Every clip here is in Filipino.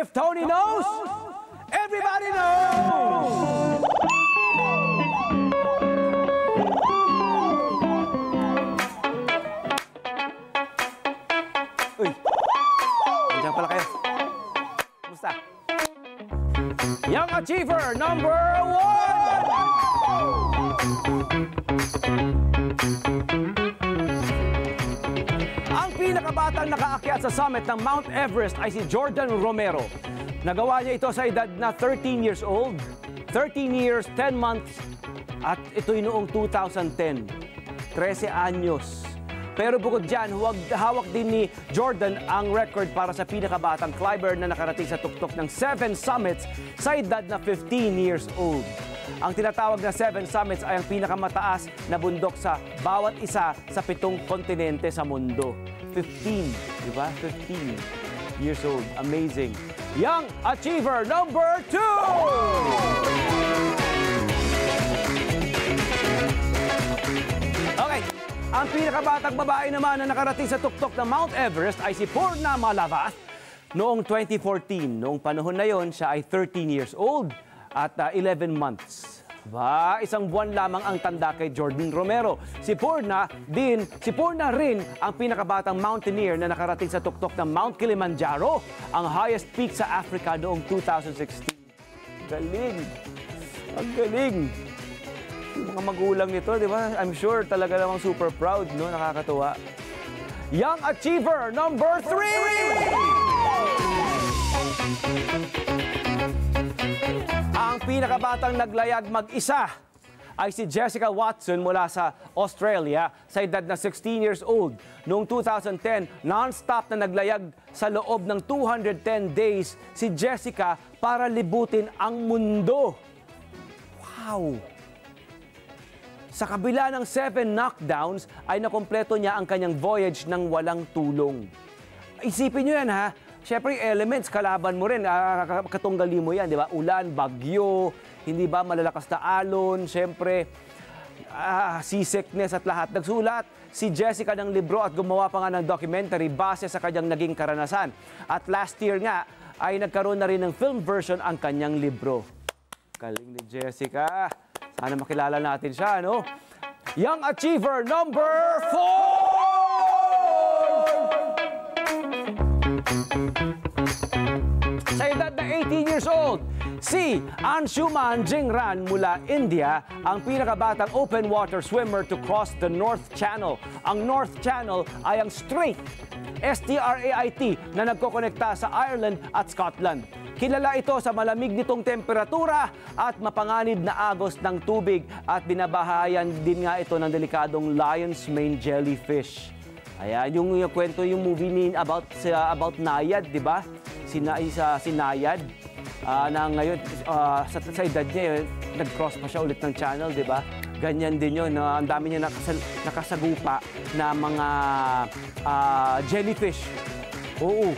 If Tony knows, everybody knows! Uy, nandiyan pala kayo. Kumusta? Young Achiever number 1! Ang pinakabatang nakaakyat sa summit ng Mount Everest ay si Jordan Romero. Nagawa niya ito sa edad na 13 years old, 13 years, 10 months, at ito'y noong 2010. 13 anyos. Pero bukod dyan, hawak din ni Jordan ang record para sa pinakabatang climber na nakarating sa tuktok ng 7 summits sa edad na 15 years old. Ang tinatawag na 7 summits ay ang pinakamataas na bundok sa bawat isa sa 7 kontinente sa mundo. 15, di ba? 15 years old. Amazing. Young Achiever number 2! Okay. Ang pinakabatang babae naman na nakarating sa tuktok ng Mount Everest ay si Purna Malavath noong 2014. Noong panahon na yon, siya ay 13 years old at 11 months. Isang buwan lamang ang tanda kay Jordan Romero. Si Purna rin ang pinakabatang mountaineer na nakarating sa tuktok ng Mount Kilimanjaro, ang highest peak sa Africa noong 2016. Galing! Ang galing! Yung mga magulang nito, di ba? I'm sure talaga namang super proud, no? Nakakatuwa. Young Achiever number 3! Ang pinakabatang naglayag mag-isa ay si Jessica Watson mula sa Australia sa edad na 16 years old. Noong 2010, non-stop na naglayag sa loob ng 210 days si Jessica para libutin ang mundo. Wow! Sa kabila ng 7 knockdowns, ay nakompleto niya ang kanyang voyage ng walang tulong. Isipin niyo yan, ha? Siyempre, elements, kalaban mo rin, katunggali mo yan, di ba? Ulan, bagyo, hindi ba malalakas na alon, siyempre, seasickness at lahat. Nagsulat si Jessica ng libro at gumawa pa nga ng documentary base sa kanyang naging karanasan. At last year nga, ay nagkaroon na rin ng film version ang kanyang libro. Galing ni Jessica. Sana makilala natin siya, no? Young Achiever number 4! Sa edad na 18 years old, si Anshuman Jingran mula India ang pinakabatang open water swimmer to cross the North Channel. Ang North Channel ay ang strait, S-T-R-A-I-T, na nagkokonekta sa Ireland at Scotland. Kilala ito sa malamig nitong temperatura at mapanganib na agos ng tubig at binabahayan din nga ito ng delikadong lion's mane jellyfish. Ayan, yung kwento, yung movie about Nayad, di ba? Si Nayad, na ngayon, sa edad niya, nag-cross pa siya ulit ng channel, di ba? Ganyan din yun. Ang dami niya nakasagupa na mga jellyfish. Oo.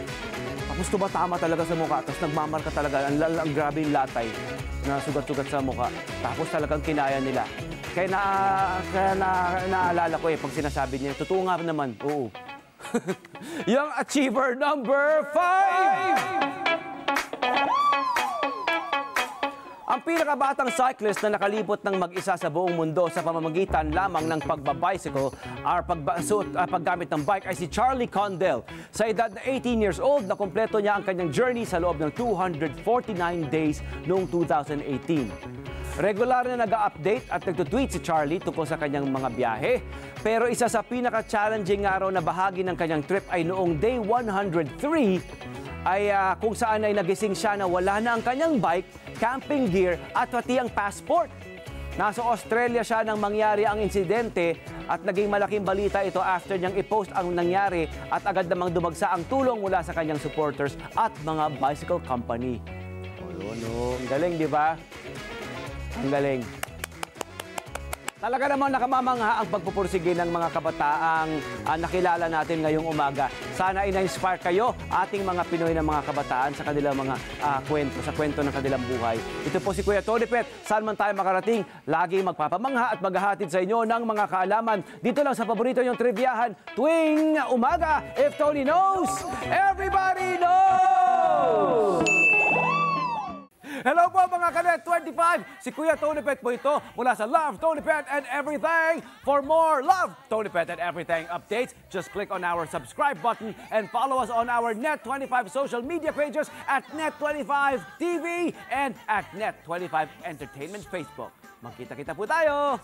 Tapos tumatama talaga sa mukha. Tapos nagmamarka talaga. Ang grabe yung latay na sugat-sugat sa mukha. Tapos talagang kinaya nila. Kaya naaalala ko pag sinasabi niya, totoo nga naman. Oo. Young Achiever number 5! Ang pinakabatang cyclist na nakalibot ng mag-isa sa buong mundo sa pamamagitan lamang ng pagbabicycle or paggamit ng bike ay si Charlie Condell. Sa edad na 18 years old, nakumpleto niya ang kanyang journey sa loob ng 249 days noong 2018. Regular na nag-update at nagtutweet si Charlie tungkol sa kanyang mga biyahe. Pero isa sa pinaka-challenging araw na bahagi ng kanyang trip ay noong day 103 ay kung saan ay nagising siya na wala na ang kanyang bike, camping gear at pati ang passport. Nasa Australia siya nang mangyari ang insidente at naging malaking balita ito after niyang i-post ang nangyari at agad namang dumagsa ang tulong mula sa kanyang supporters at mga bicycle company. Ang galing, di ba? Ang galing. Talaga naman nakamamangha ang pagpupursige ng mga kabataang nakilala natin ngayong umaga. Sana ina-inspire kayo, ating mga Pinoy na mga kabataan sa kanilang mga kwento ng kanilang buhay. Ito po si Kuya Tony Pet. Saan man tayo makarating, lagi magpapamangha at maghahatid sa inyo ng mga kaalaman. Dito lang sa paborito niyong triviahan tuwing umaga. If Tony knows, everybody knows! Hello po mga Kanet 25! Si Kuya Tony Pet po ito mula sa Love, Tony Pet and Everything. For more Love, Tony Pet and Everything updates, just click on our subscribe button and follow us on our Net25 social media pages at Net25 TV and at Net25 Entertainment Facebook. Magkita-kita po tayo!